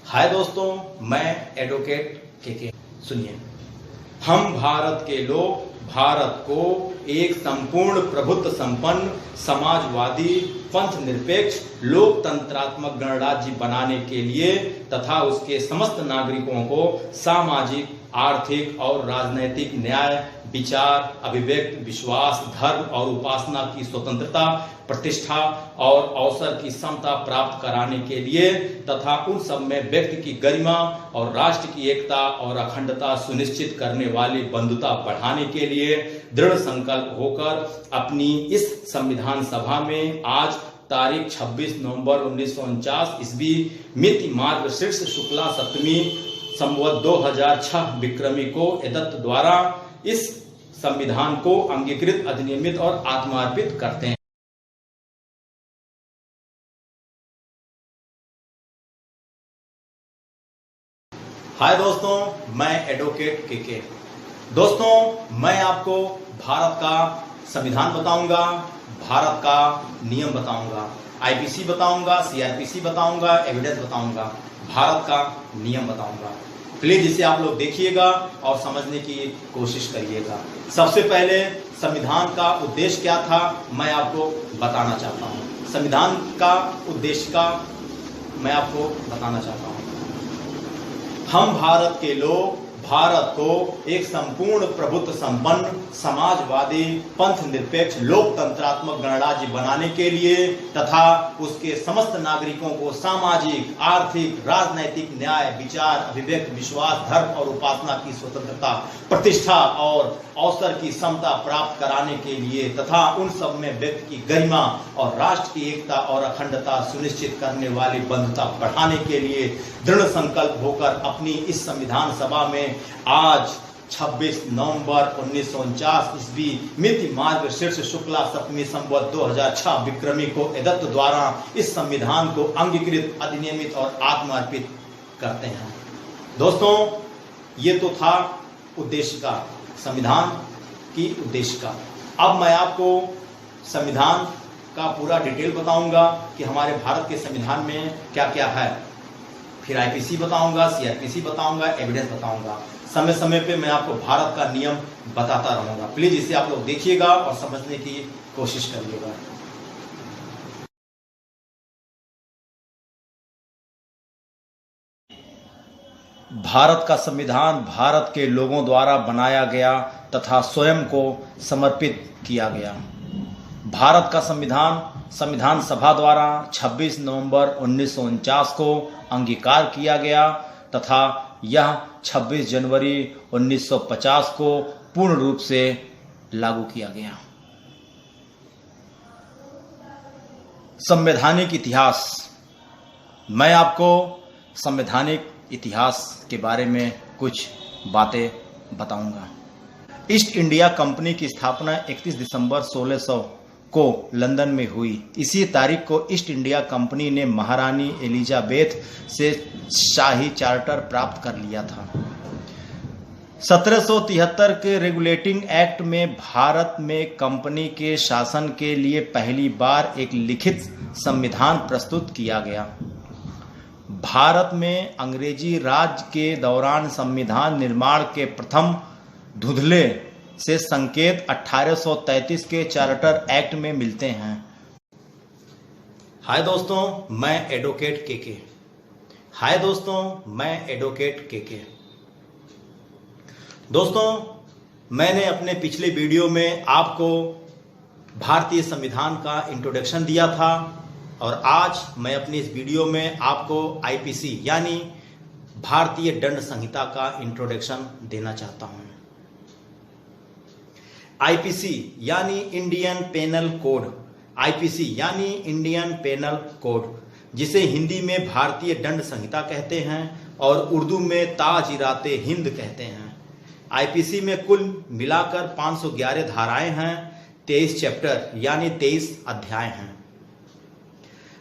हाय दोस्तों, मैं एडवोकेट के सुनिए। हम भारत के लोग भारत को एक संपूर्ण प्रभुत्व संपन्न समाजवादी पंथ निरपेक्ष लोकतंत्रात्मक गणराज्य बनाने के लिए तथा उसके समस्त नागरिकों को सामाजिक, आर्थिक और राजनैतिक न्याय, विचार, अभिव्यक्ति, विश्वास, धर्म और उपासना की स्वतंत्रता, प्रतिष्ठा और अवसर की समता प्राप्त कराने के लिए तथा उन सब में व्यक्ति की गरिमा और राष्ट्र की एकता और अखंडता सुनिश्चित करने वाली बंधुता बढ़ाने के लिए दृढ़ संकल्प होकर अपनी इस संविधान सभा में आज तारीख 26 नवंबर 1949 ईस्वी मिति मार्गशीर्ष शुक्ला सप्तमी संवत 2006 विक्रमी को एदत्त द्वारा इस संविधान को अंगीकृत, अधिनियमित और आत्मार्पित करते हैं। हाय दोस्तों, मैं एडवोकेट के। दोस्तों, मैं आपको भारत का संविधान बताऊंगा, भारत का नियम बताऊंगा, आईपीसी बताऊंगा, सीआरपीसी बताऊंगा, एविडेंस बताऊंगा, भारत का नियम बताऊंगा। प्लीज इसे आप लोग देखिएगा और समझने की कोशिश करिएगा। सबसे पहले संविधान का उद्देश्य क्या था, मैं आपको बताना चाहता हूँ। संविधान का उद्देश्य का मैं आपको बताना चाहता हूँ। हम भारत के लोग भारत को एक संपूर्ण प्रभुत्व संपन्न समाजवादी पंथ निरपेक्ष लोकतंत्रात्मक गणराज्य बनाने के लिए तथा उसके समस्त नागरिकों को सामाजिक, आर्थिक, राजनैतिक न्याय, विचार, अभिव्यक्ति, विश्वास, धर्म और उपासना की स्वतंत्रता, प्रतिष्ठा और अवसर की समता प्राप्त कराने के लिए तथा उन सब में व्यक्ति की गरिमा और राष्ट्र की एकता और अखंडता सुनिश्चित करने वाली बंधुता बढ़ाने के लिए दृढ़ संकल्प होकर अपनी इस संविधान सभा में आज 26 नवंबर 1949 ईस्वी मिति मार्गशीर्ष शुक्ला सप्तमी संवत 2006 विक्रमी को एदत्त द्वारा इस संविधान को अंगीकृत, अधिनियमित और आत्मार्पित करते हैं। दोस्तों, ये तो था उद्देश्य का, संविधान की उद्देश्य का। अब मैं आपको संविधान का पूरा डिटेल बताऊंगा कि हमारे भारत के संविधान में क्या क्या है। फिर आईपीसी बताऊंगा, सीआरपीसी बताऊंगा, एविडेंस बताऊंगा। समय समय पे मैं आपको भारत का नियम बताता रहूंगा। प्लीज इसे आप लोग देखिएगा और समझने की कोशिश करिएगा। भारत का संविधान भारत के लोगों द्वारा बनाया गया तथा स्वयं को समर्पित किया गया। भारत का संविधान संविधान सभा द्वारा 26 नवंबर 1949 को अंगीकार किया गया तथा यह 26 जनवरी 1950 को पूर्ण रूप से लागू किया गया। संवैधानिक इतिहास, मैं आपको संवैधानिक इतिहास के बारे में कुछ बातें बताऊंगा। ईस्ट इंडिया कंपनी की स्थापना 31 दिसंबर 1600 को लंदन में हुई। इसी तारीख को ईस्ट इंडिया कंपनी ने महारानी एलिजाबेथ से शाही चार्टर प्राप्त कर लिया था। 1773 के रेगुलेटिंग एक्ट में भारत में कंपनी के शासन के लिए पहली बार एक लिखित संविधान प्रस्तुत किया गया। भारत में अंग्रेजी राज के दौरान संविधान निर्माण के प्रथम धुंधले से संकेत 1833 के चार्टर एक्ट में मिलते हैं। हाय दोस्तों, मैं एडवोकेट के। हाय दोस्तों, मैं एडवोकेट के। दोस्तों, मैंने अपने पिछले वीडियो में आपको भारतीय संविधान का इंट्रोडक्शन दिया था और आज मैं अपनी इस वीडियो में आपको आईपीसी यानी भारतीय दंड संहिता का इंट्रोडक्शन देना चाहता हूं। आईपीसी यानी इंडियन पेनल कोड, आईपीसी यानी इंडियन पेनल कोड, जिसे हिंदी में भारतीय दंड संहिता कहते हैं और उर्दू में ताज-ए-राते हिंद कहते हैं। आईपीसी में कुल मिलाकर 511 धाराएं हैं, 23 चैप्टर यानी 23 अध्याय हैं।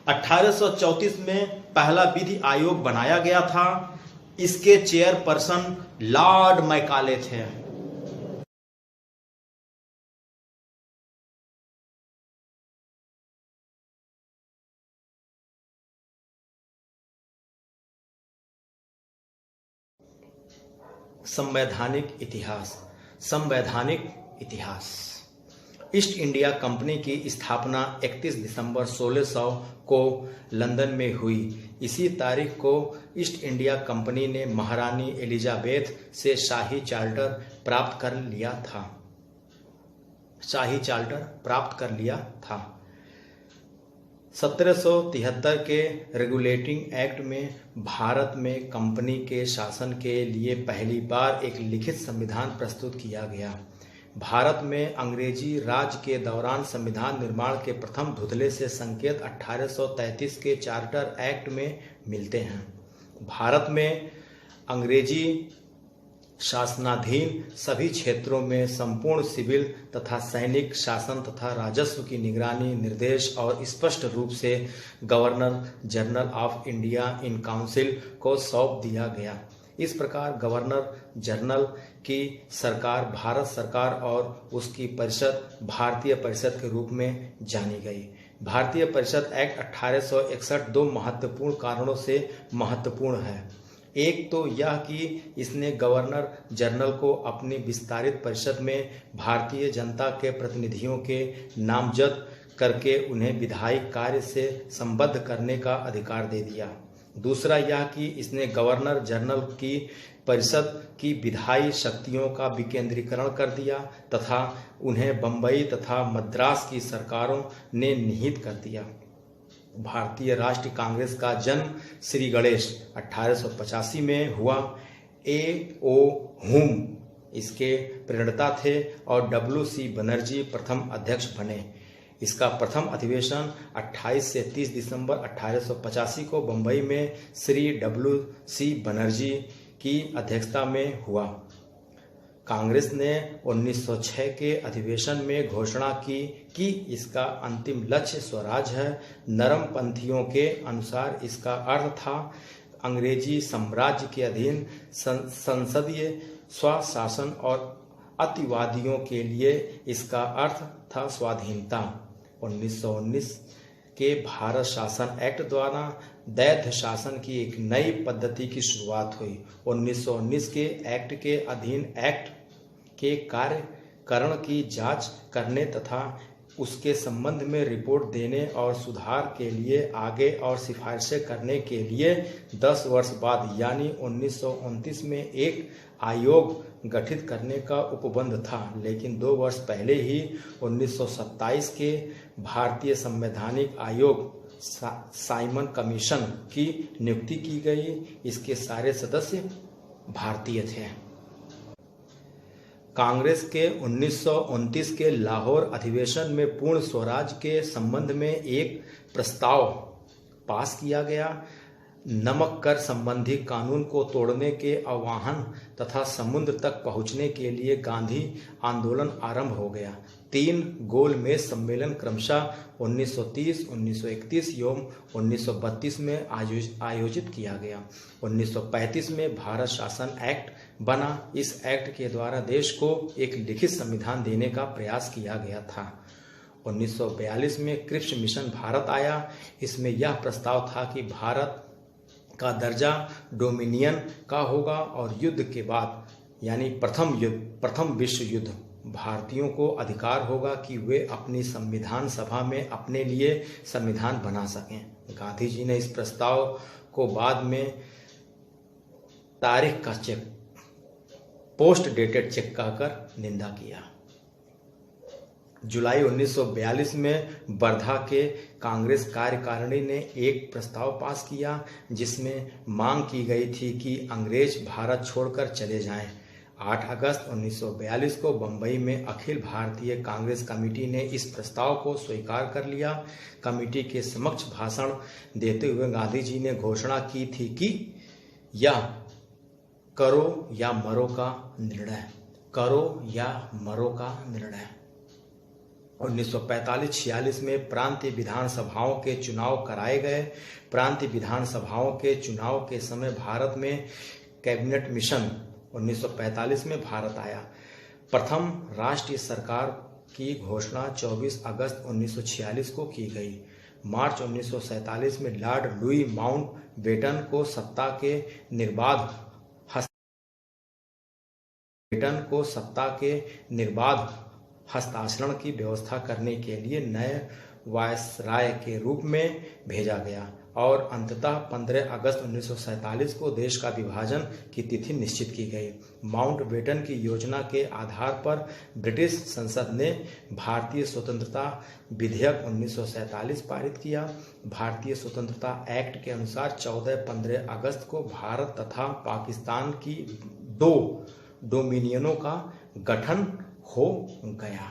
1834 में पहला विधि आयोग बनाया गया था। इसके चेयरपर्सन लॉर्ड मैकाले थे। संवैधानिक इतिहास। संवैधानिक इतिहास। ईस्ट इंडिया कंपनी की स्थापना 31 दिसंबर 1600 को लंदन में हुई। इसी तारीख को ईस्ट इंडिया कंपनी ने महारानी एलिजाबेथ से शाही चार्टर प्राप्त कर लिया था। 1773 के रेगुलेटिंग एक्ट में भारत में कंपनी के शासन के लिए पहली बार एक लिखित संविधान प्रस्तुत किया गया। भारत में अंग्रेजी राज के दौरान संविधान निर्माण के प्रथम धुंधले से संकेत 1833 के चार्टर एक्ट में मिलते हैं। भारत में अंग्रेजी शासनाधीन सभी क्षेत्रों में संपूर्ण सिविल तथा सैनिक शासन तथा राजस्व की निगरानी, निर्देश और स्पष्ट रूप से governor general of India in council को सौंप दिया गया। इस प्रकार गवर्नर जनरल की सरकार भारत सरकार और उसकी परिषद भारतीय परिषद के रूप में जानी गई। भारतीय परिषद एक्ट 1861 दो महत्वपूर्ण कारणों से महत्वपूर्ण है। एक तो यह कि इसने गवर्नर जनरल को अपनी विस्तारित परिषद में भारतीय जनता के प्रतिनिधियों के नामजद करके उन्हें विधायी कार्य से संबद्ध करने का अधिकार दे दिया। दूसरा यह कि इसने गवर्नर जनरल की परिषद की विधायी शक्तियों का विकेंद्रीकरण कर दिया तथा उन्हें बंबई तथा मद्रास की सरकारों ने निहित कर दिया। भारतीय राष्ट्रीय कांग्रेस का जन्म श्री गणेश 1885 में हुआ। A.O. हुम इसके प्रणेता थे और W.C. बनर्जी प्रथम अध्यक्ष बने। इसका प्रथम अधिवेशन 28 से 30 दिसंबर 1885 को बंबई में श्री W.C. बनर्जी की अध्यक्षता में हुआ। कांग्रेस ने 1906 के अधिवेशन में घोषणा की कि इसका अंतिम लक्ष्य स्वराज है। नरम पंथियों के अनुसार इसका अर्थ था अंग्रेजी साम्राज्य के अधीन संसदीय स्वशासन और अतिवादियों के लिए इसका अर्थ था स्वाधीनता। 1919 के भारत शासन एक्ट द्वारा दैध शासन की एक नई पद्धति की शुरुआत हुई। 1919 के एक्ट के अधीन एक्ट के कार्यकरण की जांच करने तथा उसके संबंध में रिपोर्ट देने और सुधार के लिए आगे और सिफारिशें करने के लिए 10 वर्ष बाद यानी 1929 में एक आयोग गठित करने का उपबंध था। लेकिन 2 वर्ष पहले ही 1927 के भारतीय संवैधानिक आयोग साइमन कमीशन की नियुक्ति की गई। इसके सारे सदस्य भारतीय थे। कांग्रेस के 1929 के लाहौर अधिवेशन में पूर्ण स्वराज के संबंध में एक प्रस्ताव पास किया गया। नमक कर संबंधी कानून को तोड़ने के आह्वान तथा समुद्र तक पहुंचने के लिए गांधी आंदोलन आरंभ हो गया। 3 गोलमेज सम्मेलन क्रमशः 1930, 1931 एवं 1932 में आयोजित किया गया। 1935 में भारत शासन एक्ट बना। इस एक्ट के द्वारा देश को एक लिखित संविधान देने का प्रयास किया गया था। 1942 में क्रिप्स मिशन भारत आया। इसमें यह प्रस्ताव था कि भारत का दर्जा डोमिनियन का होगा और युद्ध के बाद यानी प्रथम विश्व युद्ध भारतीयों को अधिकार होगा कि वे अपनी संविधान सभा में अपने लिए संविधान बना सकें। गांधी जी ने इस प्रस्ताव को बाद में तारीख का चेक, पोस्ट डेटेड चेक कहकर निंदा किया। जुलाई 1942 में वर्धा के कांग्रेस कार्यकारिणी ने एक प्रस्ताव पास किया जिसमें मांग की गई थी कि अंग्रेज भारत छोड़कर चले जाएं। 8 अगस्त 1942 को बंबई में अखिल भारतीय कांग्रेस कमेटी ने इस प्रस्ताव को स्वीकार कर लिया। कमेटी के समक्ष भाषण देते हुए गांधी जी ने घोषणा की थी कि यह करो या मरो का निर्णय, करो या मरो का निर्णय। 1945-46 में प्रांतीय विधानसभाओं के चुनाव कराए गए। प्रांतीय विधानसभाओं के चुनाव के समय भारत में कैबिनेट मिशन 1945 में भारत आया। प्रथम राष्ट्रीय सरकार की घोषणा 24 अगस्त 1946 को की गई। मार्च 1947 में लॉर्ड लुई माउंटबेटन को सत्ता के निर्बाध ब्रिटेन को सत्ता के निर्बाध हस्तांतरण की व्यवस्था करने के लिए नए वायसराय के रूप में भेजा गया और अंततः 15 अगस्त 1947 को देश का विभाजन की तिथि निश्चित की गई। माउंटबेटन की योजना के आधार पर ब्रिटिश संसद ने भारतीय स्वतंत्रता विधेयक 1947 पारित किया। भारतीय स्वतंत्रता एक्ट के अनुसार 14-15 अगस्त को भारत तथा पाकिस्तान की 2 डोमिनियनों का गठन हो गया।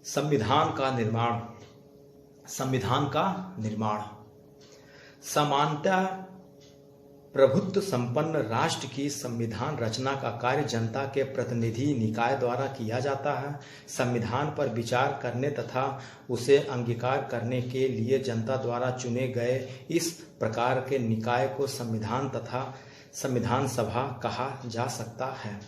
संविधान का निर्माण समानता प्रभुत्व संपन्न राष्ट्र की संविधान रचना का कार्य जनता के प्रतिनिधि निकाय द्वारा किया जाता है। संविधान पर विचार करने तथा उसे अंगीकार करने के लिए जनता द्वारा चुने गए इस प्रकार के निकाय को संविधान तथा संविधान सभा कहा जा सकता है।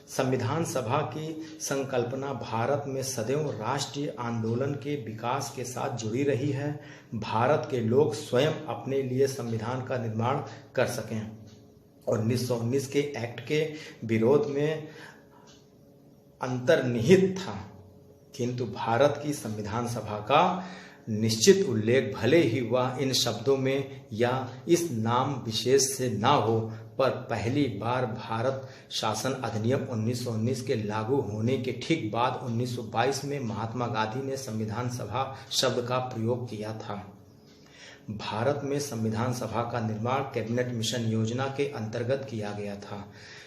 संविधान सभा की संकल्पना भारत में सदैव राष्ट्रीय आंदोलन के विकास के साथ जुड़ी रही है। भारत के लोग स्वयं अपने लिए संविधान का निर्माण कर सकें। 1919 के एक्ट के विरोध में अंतर्निहित था, किंतु भारत की संविधान सभा का निश्चित उल्लेख भले ही वह इन शब्दों में या इस नाम विशेष से ना हो, पर पहली बार भारत शासन अधिनियम 1919 के लागू होने के ठीक बाद 1922 में महात्मा गांधी ने संविधान सभा शब्द का प्रयोग किया था। भारत में संविधान सभा का निर्माण कैबिनेट मिशन योजना के अंतर्गत किया गया था।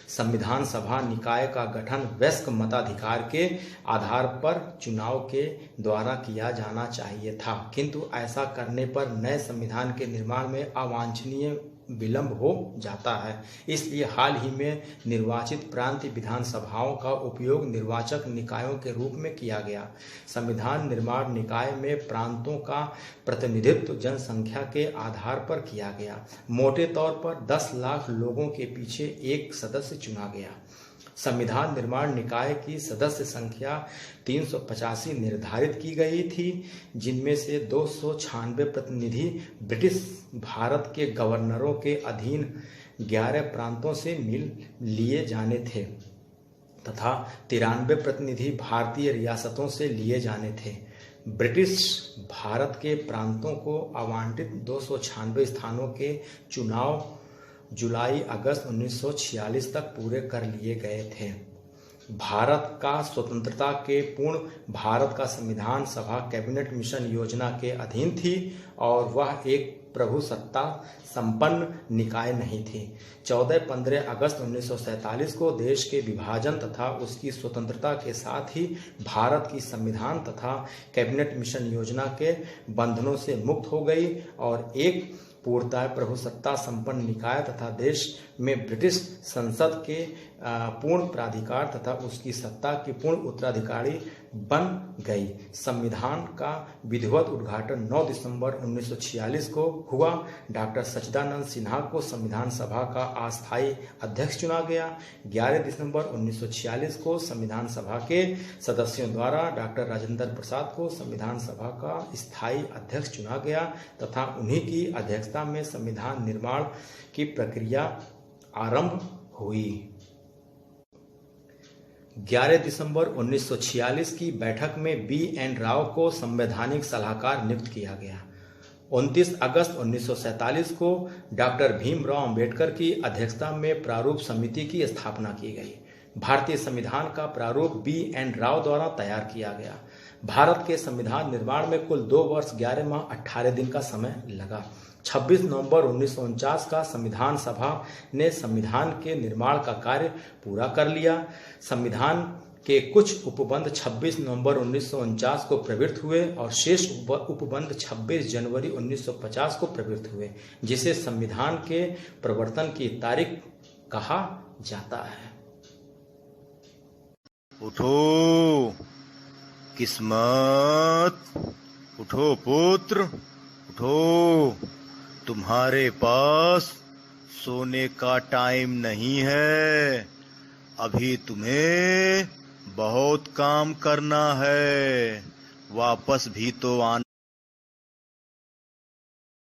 संविधान सभा निकाय का गठन वयस्क मताधिकार के आधार पर चुनाव के द्वारा किया जाना चाहिए था, किंतु ऐसा करने पर नए संविधान के निर्माण में अवांछनीय विलंब हो जाता है। इसलिए हाल ही में निर्वाचित प्रांतीय विधानसभाओं का उपयोग निर्वाचक निकायों के रूप में किया गया। संविधान निर्माण निकाय में प्रांतों का प्रतिनिधित्व जनसंख्या के आधार पर किया गया। मोटे तौर पर 10 लाख लोगों के पीछे एक सदस्य चुना गया। संविधान निर्माण निकाय की सदस्य संख्या 385 निर्धारित की गई थी, जिनमें से 296 प्रतिनिधि ब्रिटिश भारत के गवर्नरों के अधीन 11 प्रांतों से मिल लिए जाने थे तथा 93 प्रतिनिधि भारतीय रियासतों से लिए जाने थे। ब्रिटिश भारत के प्रांतों को आवंटित 296 स्थानों के चुनाव जुलाई अगस्त 1946 तक पूरे कर लिए गए थे। भारत का स्वतंत्रता के पूर्ण भारत का संविधान सभा कैबिनेट मिशन योजना के अधीन थी और वह एक प्रभुसत्ता संपन्न निकाय नहीं थी। 14-15 अगस्त 1947 को देश के विभाजन तथा उसकी स्वतंत्रता के साथ ही भारत की संविधान तथा कैबिनेट मिशन योजना के बंधनों से मुक्त हो गई और एक पूर्णतः प्रभुसत्ता संपन्न निकाय तथा देश में ब्रिटिश संसद के पूर्ण प्राधिकार तथा उसकी सत्ता की पूर्ण उत्तराधिकारी बन गई। संविधान का विधिवत उद्घाटन 9 दिसंबर 1946 को हुआ। डॉक्टर सच्चिदानंद सिन्हा को संविधान सभा का अस्थायी अध्यक्ष चुना गया। 11 दिसंबर 1946 को संविधान सभा के सदस्यों द्वारा डॉक्टर राजेंद्र प्रसाद को संविधान सभा का स्थायी अध्यक्ष चुना गया तथा उन्हीं की अध्यक्षता में संविधान निर्माण की प्रक्रिया आरंभ हुई। 11 दिसंबर 1946 की बैठक में B.N. राव को संवैधानिक सलाहकार नियुक्त किया गया। 29 अगस्त 1947 को डॉक्टर भीमराव अंबेडकर की अध्यक्षता में प्रारूप समिति की स्थापना की गई। भारतीय संविधान का प्रारूप B.N. राव द्वारा तैयार किया गया। भारत के संविधान निर्माण में कुल 2 वर्ष 11 माह 18 दिन का समय लगा। 26 नवंबर 1949 का संविधान सभा ने संविधान के निर्माण का कार्य पूरा कर लिया। संविधान के कुछ उपबंध 26 नवंबर 1949 को प्रवृत्त हुए और शेष उपबंध 26 जनवरी 1950 को प्रवृत्त हुए, जिसे संविधान के प्रवर्तन की तारीख कहा जाता है। उठो किस्मत, उठो पुत्र, उठो। तुम्हारे पास सोने का टाइम नहीं है, अभी तुम्हें बहुत काम करना है। वापस भी तो आना